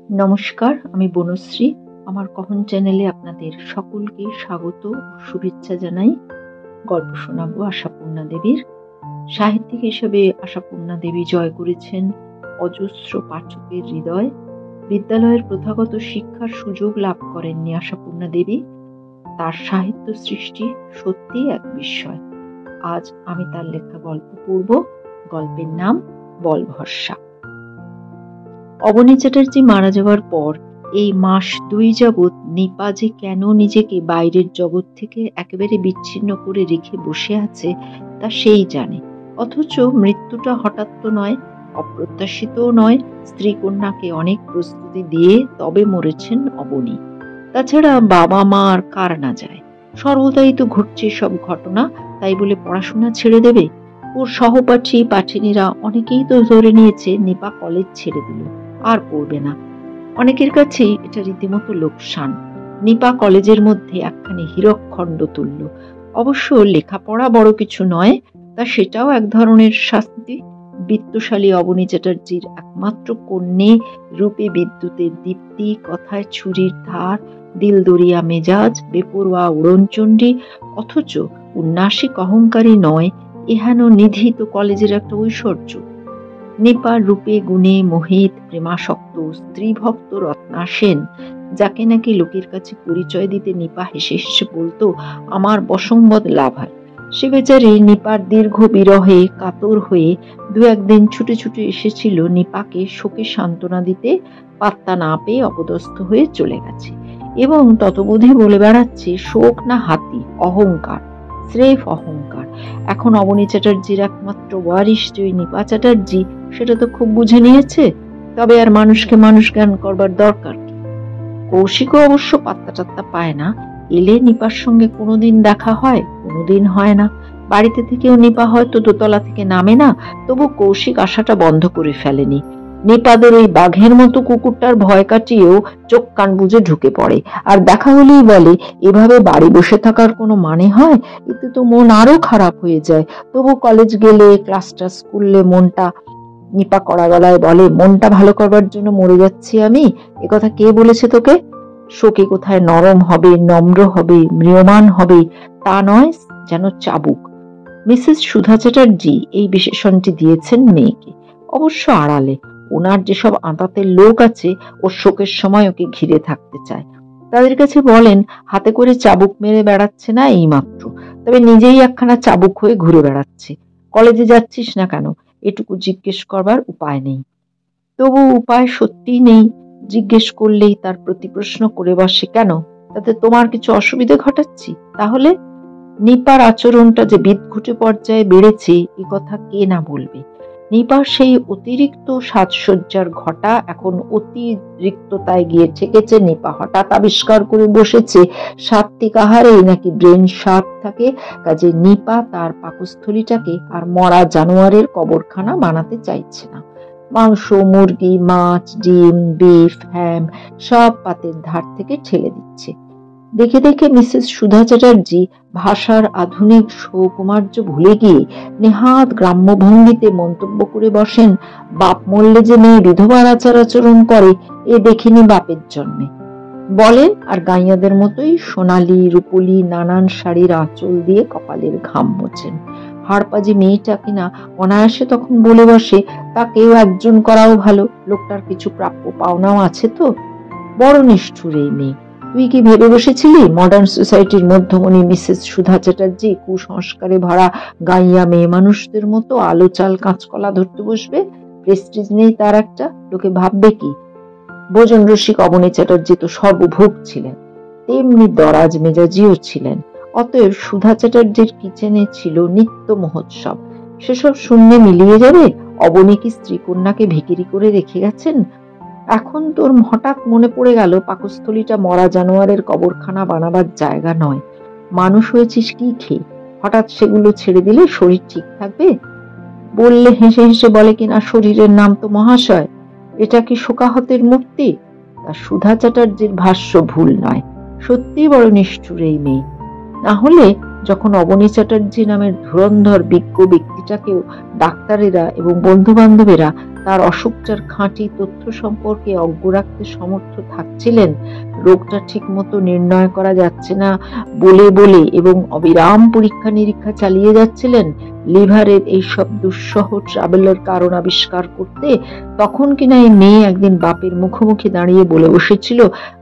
নমস্কার, আমি বনশ্রী। আমার কহন চ্যানেলে আপনাদের সকলকে স্বাগত ও শুভেচ্ছা জানাই। গল্প শোনাবো আশাপূর্ণা দেবীর। সাহিত্যিক হিসেবে আশাপূর্ণা দেবী জয় করেছেন অজস্র পাঠকের হৃদয়। বিদ্যালয়ের প্রথাগত শিক্ষার সুযোগ লাভ করেননি আশাপূর্ণা দেবী। তার সাহিত্য সৃষ্টি সত্যি এক বিস্ময়। আজ আমি তার লেখা গল্প পড়ব। গল্পের নাম বল ভরসা। অবনী চ্যাটার্জি মারা যাওয়ার পর এই মাস 2 যাবৎ নিপা যে কেন নিজেকে বাইরের জগৎ থেকে একেবারে বিচ্ছিন্ন করে রেখে বসে আছে তা সেই জানে। অথচ মৃত্যুটা হঠাৎ তো নয়, অপ্রত্যাশিতও নয়। স্ত্রী কন্যাকে অনেক প্রস্তুতি দিয়ে তবে মরেছেন অবনী। তাছাড়া বাবা মা আর কার না যায়, সর্বদাই তো ঘটছে সব ঘটনা। তাই বলে পড়াশোনা ছেড়ে দেবে? ওর সহপাঠী পাঠিনীরা অনেকেই তো ধরে নিয়েছে নিপা কলেজ ছেড়ে দিল, আর পড়বে না। অনেকের কাছেই এটা রীতিমতো লোকসান। নিপা কলেজের মধ্যে একখানি হীরকখণ্ড তুলল। অবশ্য লেখাপড়া বড় কিছু নয়, তা সেটাও এক ধরনের শাস্তি। বিত্তশালী অবনী চ্যাটার্জির একমাত্র কন্যে, রূপে বিদ্যুতের দীপ্তি, কথায় ছুরির ধার, দিলদরিয়া মেজাজ, বেপরোয়া উড়নচণ্ডী, অথচ উন্নাসিক অহংকারী নয়, এহেন নিধি তো কলেজের একটা ঐশ্বর্য। নিপার রূপে গুণে মোহিত, প্রেমাসক্ত স্ত্রীভক্ত রত্না সেন, যাকে নাকি লোকের কাছে পরিচয় দিতে নিপা হেসে হেসে বলতো, আমার বশংবদ লাভার। সে বেচারি নিপার দীর্ঘ বিরহে কাতর হয়ে 2-1 দিন ছুটে ছুটে এসেছিল নিপাকে শোকে সান্ত্বনা দিতে। পাত্তা না পেয়ে অপদস্থ হয়ে চলে গেছে এবং ততবোধে বলে বেড়াচ্ছে শোক না হাতি, অহংকার, স্রেফ অহংকার। এখন অবনী চ্যাটার্জির একমাত্র ওয়ারিশ যে নিপা চ্যাটার্জি, সেটা তো খুব বুঝে নিয়েছে। তবে আর মানুষকে মানুষ জ্ঞান করবার দরকার কি? কৌশিকও অবশ্য পাত্তা টাত্তা পায় না। এলে নিপার সঙ্গে কোনোদিন দেখা হয়, কোনোদিন হয় না। বাড়িতে থেকেও নিপা হয়তো দোতলা থেকে নামে না, তবু কৌশিক আশাটা বন্ধ করে ফেলেনি। নিপাদের ওই বাঘের মতো কুকুরটার ভয় কাটিয়েও চোখ কান বুজে ঢুকে পড়ে, আর দেখা হলেই বলে, এভাবে বাড়ি বসে থাকার কোনো মানে হয়? এতে তো মন আরো খারাপ হয়ে যায়। তবু কলেজ গেলে, ক্লাসটা স্কুলে মনটা, নিপা কড়া গলায় বলে, মনটা ভালো করবার জন্য মরে যাচ্ছি আমি। একথা কে বলেছে তোকে? শোকে কোথায় নরম হবে, নম্র হবে, ম্রিয়মান হবে, তা নয়, যেন চাবুক। মিসেস সুধা চ্যাটার্জি এই বিশেষণটি দিয়েছেন মেয়েকে, অবশ্য আড়ালে। ওনার যেসব আঁতাতে লোক আছে, ওর শোকের সময় ওকে ঘিরে থাকতে চায়। তাদের কাছে বলেন, হাতে করে চাবুক মেরে বেড়াচ্ছে না এই মাত্র, তবে নিজেই একখানা চাবুক হয়ে ঘুরে বেড়াচ্ছে। কলেজে যাচ্ছিস না কেন? এটুকু জিজ্ঞেস করবার উপায় নেই। তবু উপায় সত্যিই নেই। জিজ্ঞেস করলেই তার প্রতিপ্রশ্ন করে বসে, কেন, তাতে তোমার কিছু অসুবিধে ঘটাচ্ছি? তাহলে নিপার আচরণটা যে বিদঘুটে পর্যায়ে বেড়েছে, এ কথা কে না বলবে। নিপার সেই অতিরিক্ত সাজসজ্জার ঘটা এখন অতিরিক্ততায় গিয়ে ঠেকেছে। নিপা হঠাৎ আবিষ্কার করে বসেছে সাত্ত্বিক আহারেই নাকি ব্রেন শার্প থাকে। কাজে নিপা তার পাকস্থলীটাকে আর মরা জানোয়ারের কবরখানা বানাতে চাইছে না। মাংস, মুরগি, মাছ, ডিম, বিফ, হ্যাম সব পাতের ধার থেকে ঠেলে দিচ্ছে। দেখে দেখে মিসেস সুধা চ্যাটার্জি ভাষার আধুনিক সৌকুমার্য ভুলে গিয়ে নেহাত গ্রাম্য ভঙ্গিতে মন্তব্য করে বসেন, বাপ মরলে যে মেয়ে বিধবার আচার আচরণ করে, এ দেখিনি বাপের জন্মে। বলেন আর গাইয়াদের মতোই সোনালি রূপলি নানান শাড়ির আঁচল দিয়ে কপালের ঘাম মোছেন। হাড়পাজি মেয়েটা কিনা অনায়াসে তখন বলে বসে, তাকেও একজন করাও ভালো, লোকটার কিছু প্রাপ্য পাওনাও আছে তো। বড় নিষ্ঠুর এই মেয়ে। তুই কি ভেবে বসেছিলি মডার্ন সোসাইটির মধ্যমণি মিসেস সুধা চ্যাটার্জি কুসংস্কারে ভরা গাইয়া মেয়ে মানুষদের মতো আলো চাল কাঁচকলা ধরতে বসবে? প্রেস্টিজ নেই তার একটা? লোকে ভাববে কি? ভোজন রসিক অবনী চ্যাটার্জি তো সর্বভোগ ছিলেন, তেমনি দরাজ মেজাজিও ছিলেন। অতএব সুধা চ্যাটার্জির কিচেনে ছিল নিত্য মহোৎসব। সেসব শূন্যে মিলিয়ে যাবে? অবনী কি স্ত্রী কন্যাকে ভিখিরি করে রেখে গেছেন? এখন তোর হঠাৎ মনে পড়ে গেল পাকস্থলীটা মরা জানোয়ারের কবরখানা বানাবার জায়গা নয়। মানুষ হয়েছিস কি খেয়ে? হঠাৎ সেগুলো ছেড়ে দিলে শরীর ঠিক থাকবে? বললে হেসে হেসে বলে কিনা, শরীরের নাম তো মহাশয়। এটা কি শোকাহতের মূর্তি? তা সুধা চ্যাটার্জির ভাষ্য ভুল নয়। সত্যি বড় নিষ্ঠুর এই মেয়ে। না হলে যখন অবনী চ্যাটার্জি নামের ধুরন্ধর বিজ্ঞ ব্যক্তিটা রোগীটাকেও ডাক্তারেরা এবং বন্ধু বান্ধবেরা তার অসুখটার খাঁটি তথ্য সম্পর্কে অজ্ঞ রাখতে সমর্থ থাকছিলেন। রোগটা ঠিক মতো নির্ণয় করা যাচ্ছে না বলে বলে এবং অবিরাম পরীক্ষা নিরীক্ষা চালিয়ে যাচ্ছিলেন লিভারের এইসব দুঃসহ ট্রাভেলের কারণ আবিষ্কার করতে, তখন কিনা এই মেয়ে একদিন বাপের মুখোমুখি দাঁড়িয়ে বলে বসেছিল,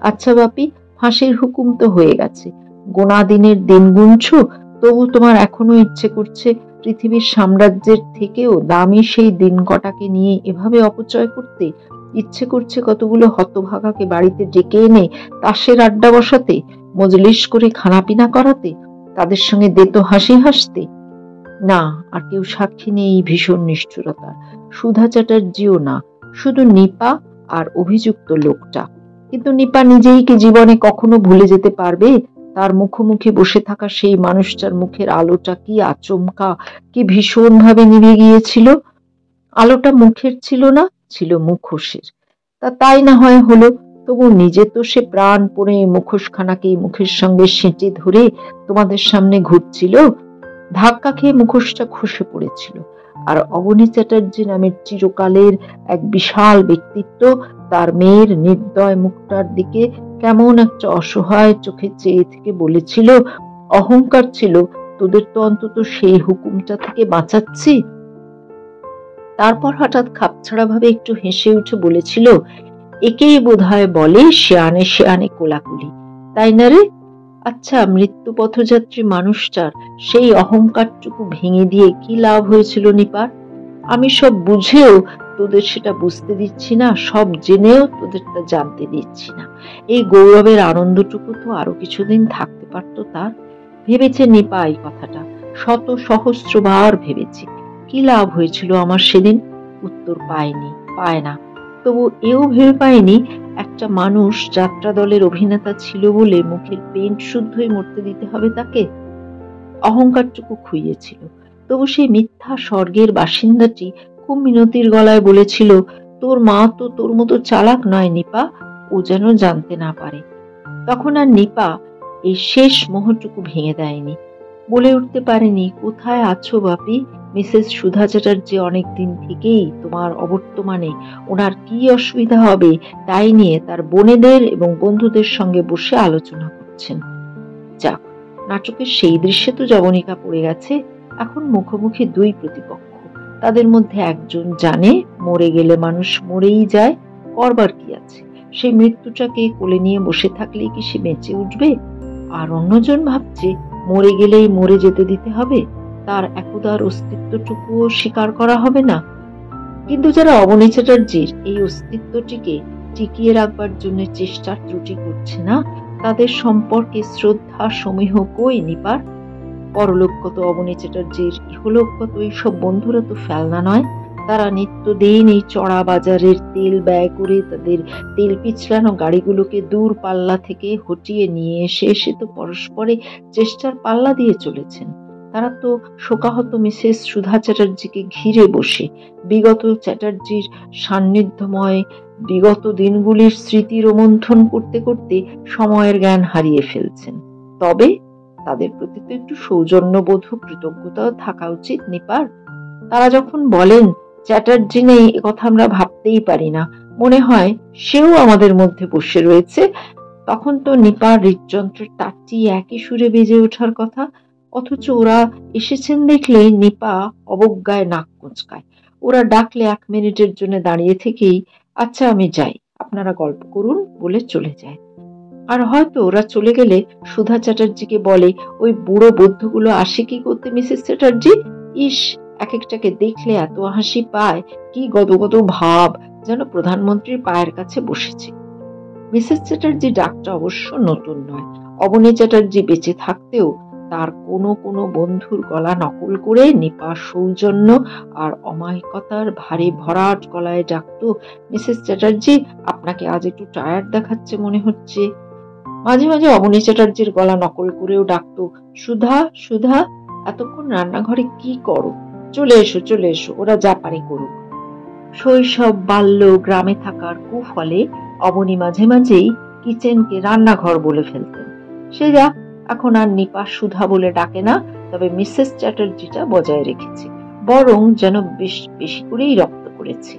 আচ্ছা বাপি, ফাঁসির হুকুম তো হয়ে গেছে, গোনা দিনের দিন গুনছো, তবু তোমার এখনো ইচ্ছে করছে পৃথিবীর সাম্রাজ্যের থেকেও দামি সেই দিন কটাকে নিয়ে এভাবে অপচয় করতে? ইচ্ছে করছে কতগুলো হতভাগাকে বাড়িতে ডেকে এনে তাসের আড্ডা বসাতে, মজলিস করে খানাপিনা করাতে, তাদের সঙ্গে দেতো হাসি হাসতে? না, আর কেউ সাক্ষী নেই এই ভীষণ নিষ্ঠুরতা। সুধা চ্যাটার্জিও না, শুধু নিপা আর অভিযুক্ত লোকটা। কিন্তু নিপা নিজেই কি জীবনে কখনো ভুলে যেতে পারবে তার মুখোমুখি বসে থাকা সেই মানুষটার মুখের আলোটা কি আচমকা, কি ভীষণ ভাবে নিভে গিয়েছিল? আলোটা মুখের ছিল না, ছিল মুখোশের। তাই না হয় হলো, তবু নিজে তো সে প্রাণপণে মুখোশখানাকেই মুখের সঙ্গে সেঁটে ধরে তোমাদের সামনে ঘুরছিল। ধাক্কা খেয়ে মুখোশটা খসে পড়েছিল, আর অবনী চ্যাটার্জি নামের চিরকালের এক বিশাল ব্যক্তিত্ব তার মেয়ের নির্দয় মুখটার দিকে কেমন একটা অসহায় চোখে চেয়ে থেকে বলেছিল, অহংকার ছিল, তোদের তো অন্তত সেই হুকুমটা থেকে বাঁচাচ্ছি। তারপর হঠাৎ খাপছাড়া ভাবে একটু হেসে উঠে বলেছিল, একেই বোধহয় বলে শেয়ানে শেয়ানে কোলাকুলি, তাই না রে? আচ্ছা, মৃত্যু পথযাত্রী মানুষটার সেই অহংকারটুকু ভেঙে দিয়ে কি লাভ হয়েছিল নিপার? আমি সব বুঝেও তোদের সেটা বুঝতে দিচ্ছি না, সব জেনেও তোদের তা জানতে দিচ্ছি না। এই গৌরবের আনন্দটুকু তো আরো কিছুদিন থাকতে পারতো তার। ভেবেছে নিপা এই কথাটা, শত সহস্রবার ভেবেছে। কি লাভ হয়েছিল আমার সেদিন? উত্তর পায়নি, পায় না। তবু এও ভেবে পায়নি একটা মানুষ যাত্রা দলের অভিনেতা ছিল বলে মুখের পেন্ট শুদ্ধই মরতে দিতে হবে তাকে। অহংকারটুকু খুইয়েছিল। তবু সেই মিথ্যা স্বর্গের বাসিন্দাটি খুব মিনতির গলায় বলেছিল, তোর মা তো তোর মতো চালাক নয় নিপা, ও যেন জানতে না পারে। তখন আর নিপা এই শেষ মোহটুকু ভেঙে দেয়নি, বলে উঠতে পারেনি, কোথায় আছো বাপি? মিসেস সুধা চ্যাটার্জি অনেকদিন থেকেই তোমার অবর্তমানে ওনার কি অসুবিধা হবে তাই নিয়ে তার বোনেদের এবং বন্ধুদের সঙ্গে বসে আলোচনা করছেন। যাক, নাটকের সেই দৃশ্যে তো জবনিকা পড়ে গেছে। এখন মুখোমুখি দুই প্রতিপক্ষ, তাদের মধ্যে একজন জানে মরে গেলে মানুষ মরেই যায়, করবার কি আছে, সেই মৃত্যুটাকে কোলে নিয়ে বসে থাকলেই কি সে বেঁচে উঠবে? আর অন্যজন ভাবছে মরে গেলেই মরে যেতে দিতে হবে, তার একদার অস্তিত্বটুকুও স্বীকার করা হবে না। কিন্তু যারা অবনী চ্যাটার্জির এই অস্তিত্বটিকে টিকিয়ে রাখবার জন্য চেষ্টার ত্রুটি করছে না, তাদের সম্পর্কে শ্রদ্ধা সমীহ কই নিপার? পরলোকগত অবনী চ্যাটার্জির ইহলোকগত এইসব বন্ধুরা তো ফেলনা নয়। তারা নিত্যদিন এই চড়া বাজারের তেল ব্যয় করে তাদের তেল পিছলানো গাড়িগুলোকে দূর পাল্লা থেকে হটিয়ে নিয়ে এসে তো পরস্পরে চেষ্টার পাল্লা দিয়ে চলেছেন। তারা তো শোকাহত মিসেস সুধা চ্যাটার্জিকে ঘিরে বসে বিগত চ্যাটার্জির সান্নিধ্যময় বিগত দিনগুলির স্মৃতি রোমন্থন করতে করতে সময়ের জ্ঞান হারিয়ে ফেলছেন। তবে তাদের প্রতি তো একটু সৌজন্যবোধ কৃতজ্ঞতাও থাকা উচিত নিপার। তারা যখন বলেন চ্যাটার্জি নেই, একথা আমরা ভাবতেই পারি না, মনে হয় সেও আমাদের মধ্যে বসে রয়েছে, তখন তো নিপার হৃদযন্ত্রের তারটি একই সুরে বেজে ওঠার কথা। অথচ ওরা এসেছেন দেখলে নিপা অবজ্ঞায় নাক কুঁচকায়। ওরা ডাকলে 1 মিনিটের জন্য দাঁড়িয়ে থেকেই আচ্ছা আমি যাই, আপনারা গল্প করুন বলে চলে যায়। আর হয়তো ওরা চলে গেলে সুধা চ্যাটার্জিকে বলে, ওই বুড়ো বৌদ্ধগুলো আসে কি করতে মিসেস চ্যাটার্জি? ইস, এক একটাকে দেখলে এত হাসি পায়, কি গদগদ ভাব, যেন প্রধানমন্ত্রীর পায়ের কাছে বসেছে। মিসেস চ্যাটার্জি ডাকটা অবশ্য নতুন নয়। অবনী চ্যাটার্জি বেঁচে থাকতেও তার কোনো কোনো বন্ধুর গলা নকল করে নিপা সৌজন্য আর অমায়িকতার ভারী ভরাট গলায় ডাকত, মিসেস চ্যাটার্জি, আপনাকে আজ একটু টায়ার্ড দেখাচ্ছে মনে হচ্ছে। মাঝে মাঝে অবনী চ্যাটার্জির গলা নকল করেও ডাকতো, সুধা সুধা, এতক্ষণ রান্নাঘরে কি করো? চলে এসো চলে এসো, ওরা যা পারে করুক। শৈশব বাল্য গ্রামে থাকার কুফলে অবনী মাঝে মাঝেই কিচেনকে রান্নাঘর বলে ফেলতেন। সে যা, এখন আর নিপা সুধা বলে ডাকে না, তবে মিসেস চ্যাটার্জিটা বজায় রেখেছে। বরং যেন বেশ বেশি করেই রক্ত করেছে।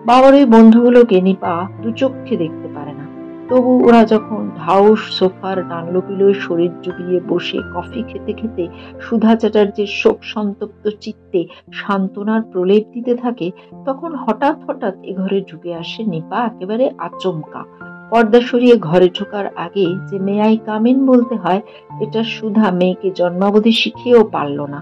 বাবার ওই বন্ধুগুলোকে নিপা দু চক্ষে দেখতে পারে না, তবু ওরা যখন ঢাউস সোফার ডানলোপিলোয় শরীর ডুবিয়ে বসে কফি খেতে খেতে সুধা চ্যাটার্জির শোক সন্তপ্ত চিত্তে সান্ত্বনার প্রলেপ দিতে থাকে, তখন হঠাৎ হঠাৎ এ ঘরে ঢুকে আসে নিপা একেবারে আচমকা। পর্দা সরিয়ে ঘরে ঢোকার আগে যে মে আই কামিন বলতে হয়, এটা সুধা মেয়েকে জন্মাবধি শিখিয়েও পারল না।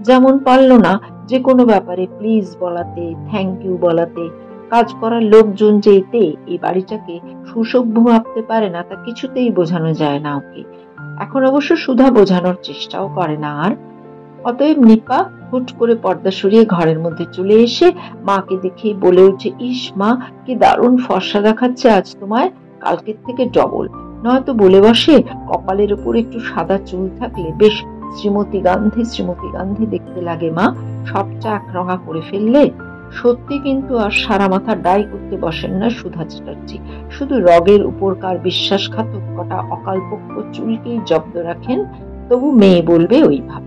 যেমন পারল না যে কোনো ব্যাপারে প্লিজ বলাতে, থ্যাংক ইউ বলাতে। কাজ করার লোকজন যে এতে এই বাড়িটাকে সুসভ্য ভাবতে পারে না, তা কিছুতেই বোঝানো যায় না ওকে। এখন অবশ্য সুধা বোঝানোর চেষ্টাও করে না আর। অতএব নিপা হুট করে পর্দা সরিয়ে ঘরের মধ্যে চলে এসে মাকে দেখেই বলে ওঠে, ইস মা, কি দারুণ ফর্সা দেখাচ্ছে আজ তোমায়, কালকের থেকে ডবল। নয়তো বলে বসে, কপালের উপর একটু সাদা চুল থাকলে বেশ শ্রীমতী গান্ধী দেখতে লাগে মা, সব চাক রঙা করে ফেললে। সত্যি কিন্তু আর সারা মাথা ডাই করতে বসেন না সুধা চ্যাটার্জি, শুধু রগের উপরকার বিশ্বাসঘাতক কটা অকালপক্ষ চুলকেই জব্দ রাখেন, তবু মেয়ে বলবে ওই ভাব।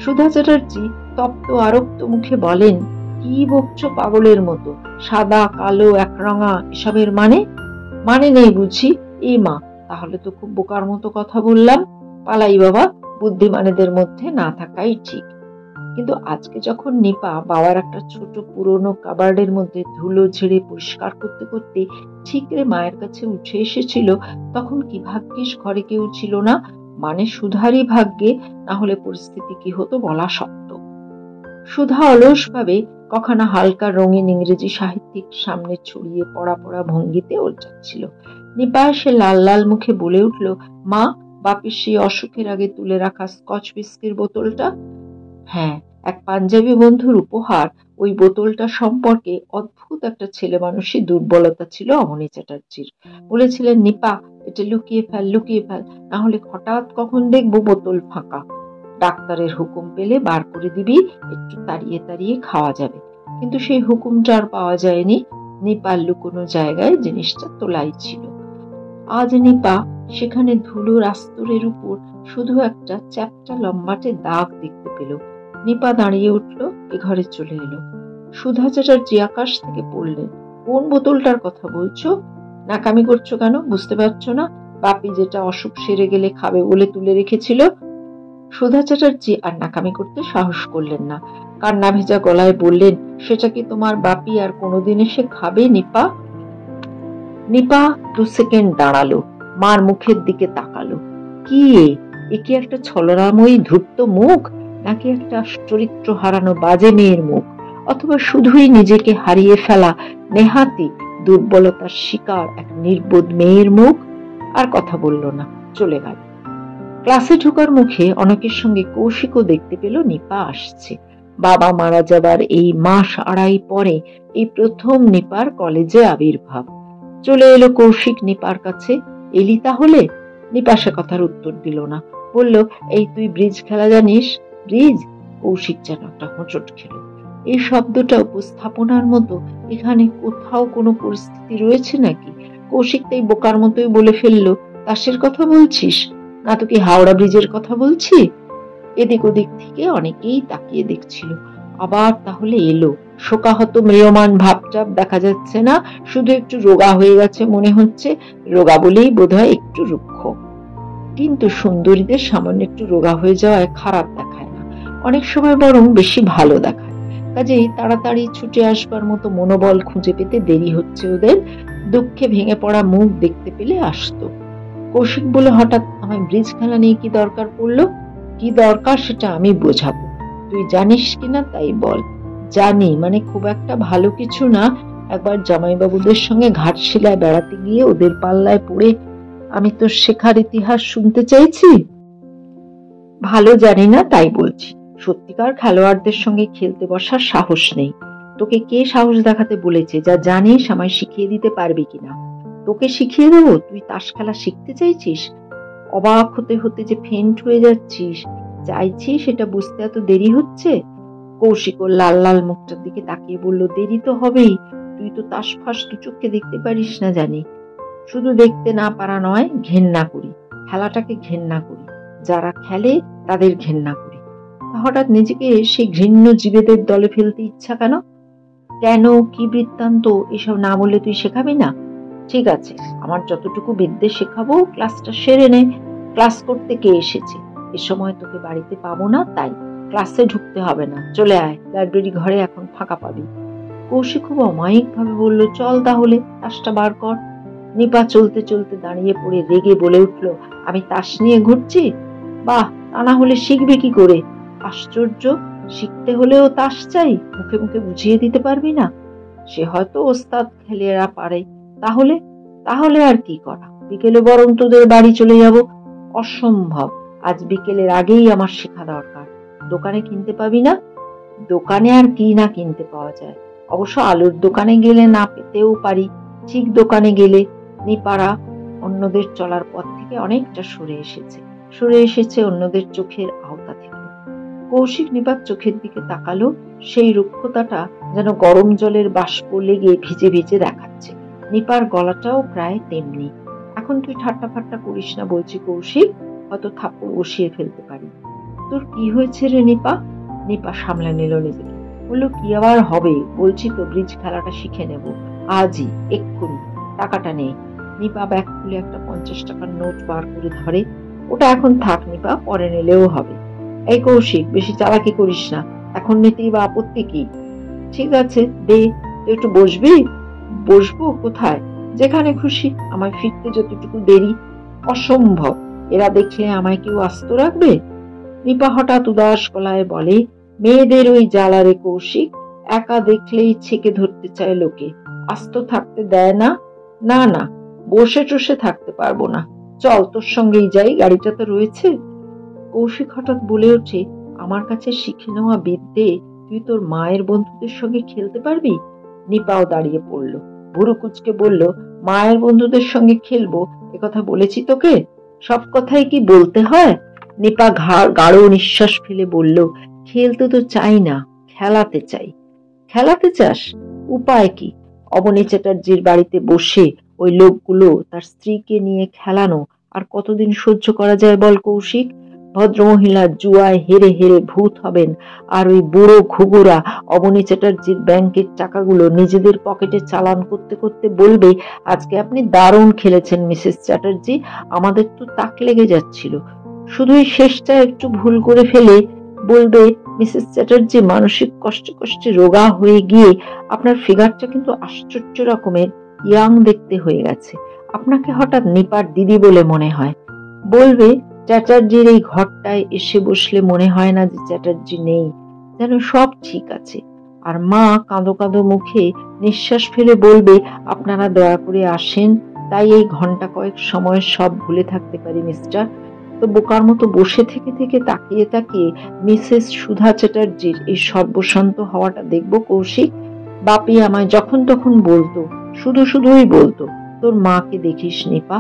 সুধা চ্যাটার্জি তপ্ত আরক্ত মুখে বলেন, কি বকছো পাগলের মতো, সাদা কালো একরঙা এসবের মানে নেই বুঝি? এই মা, তাহলে তো খুব বোকার মতো কথা বললাম, পালাই বাবা, বুদ্ধিমানেদের মধ্যে না থাকাই ঠিক। কিন্তু আজকে যখন নিপা বাবার একটা ছোট পুরনো কাবার্ডের মধ্যে ধুলো ঝেড়ে পরিষ্কার করতে করতে ঠিকরে মায়ের কাছে উঠে এসেছিল, তখন কি ভাগ্যিস ঘরে কেউ ছিল না, মানে সুধারই ভাগ্যে, না হলে পরিস্থিতি কি হতো বলা শক্ত। সুধা অলস ভাবে কখনো হালকা রঙিন ইংরেজি সাহিত্যিক সামনে ছড়িয়ে পড়া পড়া ভঙ্গিতে ওলটাচ্ছিল। নিপা এসে লাল লাল মুখে বলে উঠল, মা, বাপির সেই অসুখের আগে তুলে রাখা স্কচ বিস্কির বোতলটা? হ্যাঁ, এক পাঞ্জাবি বন্ধুর উপহার। ওই বোতলটা সম্পর্কে অদ্ভুত একটা ছেলে মানুষই দুর্বলতা ছিল অমনি চ্যাটার্জির। বলেছিলেন, নিপা, এটা লুকিয়ে ফেল, না হলে হঠাৎ কখন দেখবো বোতল ফাঁকা। ডাক্তারের হুকুম পেলে বার করে দিবি, একটু তাড়িয়ে তাড়িয়ে খাওয়া যাবে। কিন্তু সেই হুকুমটা আর পাওয়া যায়নি। নিপার লুকোনো জায়গায় জিনিসটা তোলাই ছিল। আজ নিপা সেখানে ধুলোর আস্তরের উপর শুধু একটা চ্যাপ্টা লম্বাটে দাগ দেখতে পেল। নিপা দাঁড়িয়ে উঠল, এ ঘরে চলে এলো। সুধা চ্যাটার্জি আকাশ থেকে পড়লেন, কোন বোতলটার কথা বলছো? নাকামি করছো কেন, বুঝতে পারছো না? বাপি যেটা অসুখ সেরে গেলে খাবে বলে তুলে রেখেছিল। সুধা চ্যাটার্জি আর নাকামি করতে সাহস করলেন না, কান্না ভেজা গলায় বললেন, সেটা কি তোমার বাপি আর কোনোদিন এসে খাবে নিপা? নিপা 2 সেকেন্ড দাঁড়ালো, মার মুখের দিকে তাকালো। কি এ কি একটা ছলনাময়ী ধূর্ত মুখ, নাকি একটা চরিত্র হারানো বাজে মেয়ের মুখ, অথবা শুধুই নিজেকে হারিয়ে ফেলা নেহাতি দুর্বলতার শিকার এক নির্বোধ মেয়ের মুখ? আর কথা বলল না, চলে গেল। ক্লাসে ঢোকার মুখে অনেকের সঙ্গে কৌশিকও দেখতে পেল নিপা আসছে। বাবা মারা যাবার এই মাস আড়াই পরে এই প্রথম নিপার কলেজে আবির্ভাব। চলে এলো কৌশিক নিপার কাছে। এলি তাহলে? নিপা সে কথার উত্তর দিল না, বলল, এই তুই ব্রিজ খেলা জানিস? ব্রিজ? কৌশিক যেন একটা হোঁচট খেল। এই শব্দটা উপস্থাপনার মতো এখানে কোথাও কোনো পরিস্থিতি রয়েছে নাকি? কৌশিক তাই বোকার মতোই বলে ফেললো, তাসের কথা বলছিস? না তো কি হাওড়া ব্রিজের কথা বলছি? এদিক ওদিক থেকে অনেকেই তাকিয়ে দেখছিল। আবার তাহলে এলো। শোকাহত ম্রিয়মান ভাবটাপ দেখা যাচ্ছে না, শুধু একটু রোগা হয়ে গেছে মনে হচ্ছে। রোগা বলেই বোধহয় একটু রুক্ষ, কিন্তু সুন্দরীদের সামান্য একটু রোগা হয়ে যাওয়ায় খারাপ দেখায় না, অনেক সময় বরং বেশি ভালো দেখায়। কাজেই তাড়াতাড়ি ছুটে আসবার মতো মনোবল খুঁজে পেতে দেরি হচ্ছে ওদের। দুঃখে ভেঙে পড়া মুখ দেখতে পেলে আসতো। কৌশিক বলে, হঠাৎ আমায় ব্রিজ খেলা নিয়ে কি দরকার পড়লো? কি দরকার সেটা আমি বোঝাবো, তুই জানিস কিনা তাই বল। জানি মানে খুব একটা ভালো কিছু না। একবার জামাইবাবুদের সঙ্গে ঘাটশিলায় বেড়াতে গিয়ে ওদের পাল্লায় পড়ে আমি তো শেখার ইতিহাস শুনতে চাইছি। ভালো জানি না তাই বলছি, সত্যিকার খেলোয়াড়দের সঙ্গে খেলতে বসার সাহস নেই। তোকে কে সাহস দেখাতে বলেছে? যা জানিস আমায় শিখিয়ে দিতে পারবি কিনা? তোকে শিখিয়ে দেবো? তুই তাস খেলা শিখতে চাইছিস? অবাক হতে হতে যে ফেন্ট হয়ে যাচ্ছিস, চাইছিস সেটা বুঝতে এত দেরি হচ্ছে? কৌশিক ওর লাল লাল মুখটার দিকে তাকিয়ে বলল, দেরি তো হবেই, তুই তো তাস ফাস দু চোখে দেখতে পারিস না জানি। শুধু দেখতে না পারা নয়, ঘেন্না করি, খেলাটাকে ঘেন্না করি, যারা খেলে তাদের ঘেন্না করি। হঠাৎ নিজেকে সেই ঘৃণ্য জীবেদের দলে ফেলতে ইচ্ছা কেন? কেন, কি বৃত্তান্ত এসব না বলে তুই শেখাবি না? ঠিক আছে, আমার যতটুকু বিদ্যে শেখাবো, ক্লাসটা সেরে নে। ক্লাস করতে কে এসেছে? এ সময় তোকে বাড়িতে পাবো না, তাই ক্লাসে ঢুকতে হবে না, চলে আয়, লাইব্রেরি ঘরে এখন ফাঁকা পাবি। কৌশিক খুব অমায়িক ভাবে বলল, চল তাহলে, তাসটা বার কর। নিপা চলতে চলতে দাঁড়িয়ে পড়ে রেগে বলে উঠল, আমি তাস নিয়ে ঘুরছি? বাহ, তা না হলে শিখবি কি করে? আশ্চর্য, শিখতে হলেও তাস চাই? মুখে মুখে বুঝিয়ে দিতে পারবি না? সে হয়তো ওস্তাদ খেলেরা পারে, তাহলে তাহলে আর কি করা, বিকেলে বরং তোদের বাড়ি চলে যাব। অসম্ভব, আজ বিকেলের আগেই আমার শেখা দরকার। দোকানে কিনতে পাবি না? দোকানে আর কি না কিনতে পাওয়া যায়, অবশ্য আলুর দোকানে গেলে না পেতেও পারি। ঠিক দোকানে গেলে নিপাড়া অন্যদের চলার পথ থেকে অনেকটা সরে এসেছে অন্যদের চোখের আওতা থেকে। কৌশিক নিপার চোখের দিকে তাকালো, সেই রুক্ষতাটা যেন গরম জলের বাষ্প লেগে ভিজে ভিজে দেখাচ্ছে। নিপার গলাটাও প্রায় তেমনি। এখন তুই ঠাট্টা ফাট্টা করিস না বলছি কৌশিক, হয়তো থাপ্পড় বসিয়ে ফেলতে পারি। তোর কি হয়েছে রে নিপা? নিপা সামলে নিল নিজেকে, বললো কি আবার হবে, বলছি তো ব্রিজ খেলাটা শিখে নেব আজই, এক্ষুনি। টাকাটা নেই। নিপা ব্যাগ খুলে একটা 50 টাকার নোট বার করে ধরে, ওটা এখন থাক নিপা, পরে নিলেও হবে। এই কৌশিক, বেশি চালাকি করিস না, এখন নিতেই বা আপত্তি কি? ঠিক আছে, দে। তুই একটু বসবি? বসবো কোথায়? যেখানে খুশি, আমায় ফিরতে যতটুকু দেরি। অসম্ভব, এরা দেখলে আমায় কেউ আস্ত রাখবে? নিপা হঠাৎ উদাস গলায় বলে, মেয়েদের ওই জ্বালা রে কৌশিক, একা দেখলেই ছেকে ধরতে চায় লোকে, আস্ত থাকতে দেয় না। না না, বসে টসে থাকতে পারবো না, চল তোর সঙ্গেই যাই, গাড়িটা তো রয়েছে। কৌশিক হঠাৎ বলে ওঠে, আমার কাছে শিখে নেওয়া বিদ্যে তুই তোর মায়ের বন্ধুদের সঙ্গে খেলতে পারবি? নিপাও দাঁড়িয়ে পড়ল, ভুরু কুচকে বলল, মায়ের বন্ধুদের সঙ্গে খেলবো একথা বলেছি তোকে? সব কথাই কি বলতে হয়? নিপা গাঢ় নিঃশ্বাস ফেলে বলল, খেলতে তো চাই না, খেলাতে চাই। খেলাতে চাস? উপায় কি? অবনী চ্যাটার্জির বাড়িতে বসে ওই লোকগুলো তার স্ত্রীকে নিয়ে খেলানো আর কতদিন সহ্য করা যায় বল কৌশিক? ভদ্রমহিলা জুয়ায় হেরে হেরে ভূত হবেন, আর ওই বুড়ো ঘুঘুরা অবনী চ্যাটার্জির ব্যাংকের টাকাগুলো নিজেদের পকেটে চালান করতে করতে বলবে, আজকে আপনি দারুণ খেলেছেন মিসেস চ্যাটার্জি, আমাদের তো তাক লেগে যাচ্ছিল। শুধুই শেষটা একটু ভুল করে ফেলে বলবে, মিসেস চ্যাটার্জি মানসিক কষ্টে কষ্টে রোগা হয়ে গিয়ে আপনার ফিগারটা কিন্তু আশ্চর্য রকমের ইয়াং দেখতে হয়ে গেছে, আপনাকে হঠাৎ নিপার দিদি বলে মনে হয়। বলবে, চ্যাটার্জির এই ঘরটায় এসে বসলে মনে হয় না যে চ্যাটার্জি নেই, যেন সব ঠিক আছে। আর মা কাঁদো কাঁদো মুখে নিঃশ্বাস ফেলে বলবে, আপনারা দয়া করে আসেন, তাই এই ঘন্টা কয়েক সময় সব ভুলে থাকতে পারি মিস্টার। তো বোকার মতো বসে থেকে থেকে তাকিয়ে তাকিয়ে মিসেস সুধা চ্যাটার্জির এই সর্বশান্ত হওয়াটা দেখবো কৌশিক। বাপি আমায় যখন তখন বলতো, শুধুই বলতো, তোর মাকে দেখিস নিপা।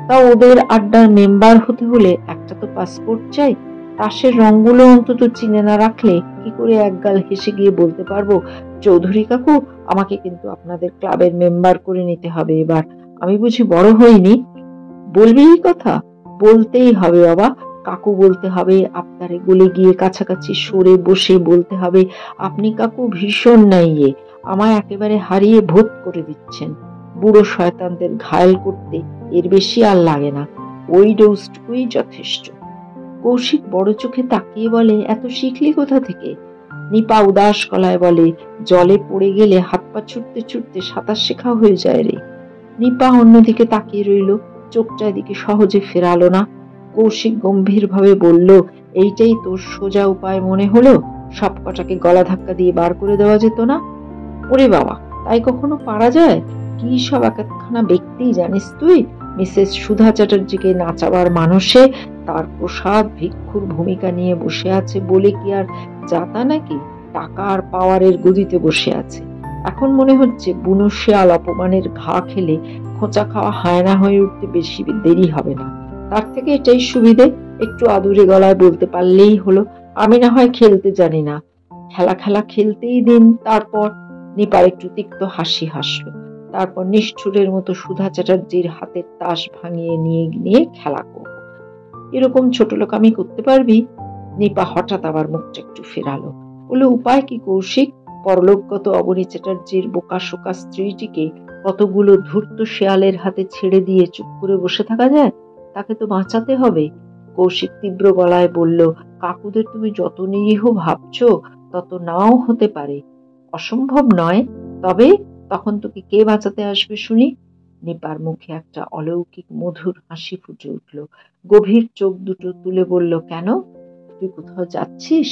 তা ওদের আড্ডার মেম্বার হতে হলে একটা তো পাসপোর্ট চাই, তাসের রঙগুলো অন্তত চিনে না রাখলে কি করে একগাল হেসে গিয়ে বলতে পারবো, চৌধুরী কাকু আমাকে কিন্তু আপনাদের ক্লাবের মেম্বার করে নিতে হবে এবার, আমি বুঝি বড় হইনি? বলবি এই কথা? বলতেই হবে বাবা, কাকু বলতে হবে, আপনারে গলে গিয়ে কাছাকাছি সরে বসে বলতে হবে, আপনি কাকু ভীষণ নাইয়ে, আমায় একেবারে হারিয়ে ভূত করে দিচ্ছেন। বুড়ো শয়তানদের ঘায়েল করতে এর বেশি আর লাগে না, ওই ডোজটুকুই যথেষ্ট। কৌশিক বড় চোখে তাকিয়ে বলে, এত শিখলি কোথা থেকে? নিপা উদাস গলায় বলে, জলে পড়ে গেলে হাত পা ছুটতে ছুটতে সাঁতার শেখা হয়ে যায় রে। নিপা অন্যদিকে তাকিয়ে রইল, চোখটা এদিকে সহজে ফেরালো না। কৌশিক গম্ভীর ভাবে বলল, এইটাই তোর সোজা উপায় মনে হলো? সব কটাকে গলা ধাক্কা দিয়ে বার করে দেওয়া যেত না? ওরে বাবা, তাই কখনো পারা যায়? কি সব একখানা ব্যক্তি জানিস তুই, মিসেস সুধা চ্যাটার্জিকে নাচাবার মানুষে তার প্রসাদ ভিক্ষুর ভূমিকা নিয়ে বসে আছে বলে কি আর যাতা নাকি? টাকা আর পাওয়ারের গদিতে বসে আছে। এখন মনে হচ্ছে বুনো শেয়াল অপমানের ঘা খেলে খোঁচা খাওয়া হায়না হয়ে উঠতে বেশি দেরি হবে না। তার থেকে এটাই সুবিধে, একটু আদুরে গলায় বলতে পারলেই হলো, আমি না হয় খেলতে জানি না। খেলা খেলতেই দিন তারপর। নিপার একটু তিক্ত হাসি হাসলো, তারপর নিষ্ঠুরের মতো সুধা চ্যাটার্জির হাতের তাস ভাঙিয়ে নিয়ে খেলা করব। এরকম ছোট লোক আমি করতে পারবি? নিপা হঠাৎ আবার মুখটা একটু ফেরালো, বললো, উপায় কি কৌশিক? পরলোকগত অবনী চ্যাটার্জির বোকাশোকা স্ত্রীটিকে কতগুলো ধূর্ত শেয়ালের হাতে ছেড়ে দিয়ে চুপ করে বসে থাকা যায়? তাকে তো বাঁচাতে হবে। কৌশিক তীব্র গলায় বলল, কাকুদের তুমি যত নিরীহ ভাবছ তত নাও হতে পারে, অসম্ভব নয়। তবে তখন তোকে কে বাঁচাতে আসবে শুনি? নিপার মুখে একটা অলৌকিক মধুর হাসি ফুটে উঠল। গভীর চোখ দুটো তুলে বলল, কেন, তুই কোথাও যাচ্ছিস?